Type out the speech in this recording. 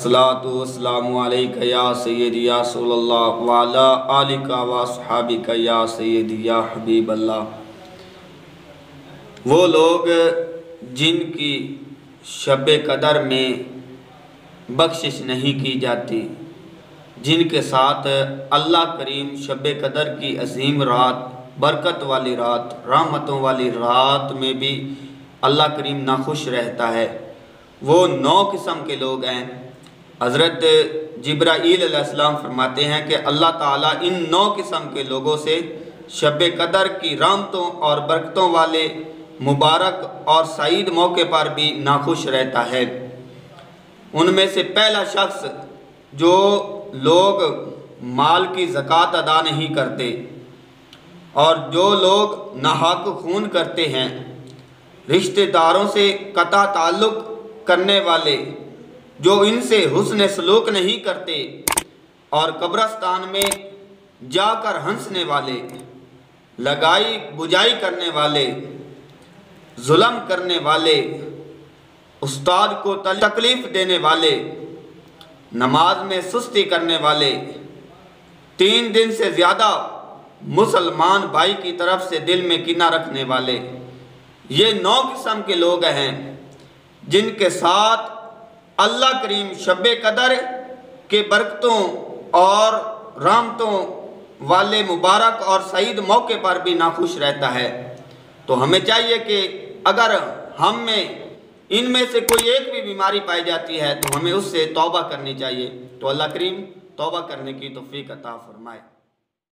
अस्सलातु वस्सलामु अलैका या सय्यदी या रसूलल्लाह व अला आलिका व अस्हाबिका या सय्यदी या हबीबल्लाह। वो लोग जिनकी शब कदर में बख्शिश नहीं की जाती, जिनके साथ अल्लाह करीम शब कदर की अजीम रात, बरकत वाली रात, रहमतों वाली रात में भी अल्लाह करीम नाखुश रहता है, वो 9 किस्म के लोग हैं। हज़रत जिब्राईल अलैहिस्सलाम फरमाते हैं कि अल्लाह ताला इन 9 किस्म के लोगों से शब कदर की रहमतों और बरकतों वाले मुबारक और सईद मौके पर भी नाखुश रहता है। उनमें से पहला शख्स, जो लोग माल की ज़कात अदा नहीं करते और जो लोग नाहक खून करते हैं, रिश्तेदारों से कता ताल्लुक़ करने वाले, जो इनसे हुस्न सलूक नहीं करते और कब्रस्तान में जाकर हंसने वाले, लगाई बुझाई करने वाले, जुल्म करने वाले, उस्ताद को तकलीफ़ देने वाले, नमाज में सुस्ती करने वाले, 3 दिन से ज़्यादा मुसलमान भाई की तरफ से दिल में किना रखने वाले, ये 9 किस्म के लोग हैं जिनके साथ अल्लाह करीम शब कदर के बरकतों और रहमतों वाले मुबारक और सईद मौके पर भी नाखुश रहता है। तो हमें चाहिए कि अगर हम में इनमें से कोई एक भी बीमारी पाई जाती है तो हमें उससे तौबा करनी चाहिए। तो अल्लाह करीम तौबा करने की तौफीक अता फरमाए।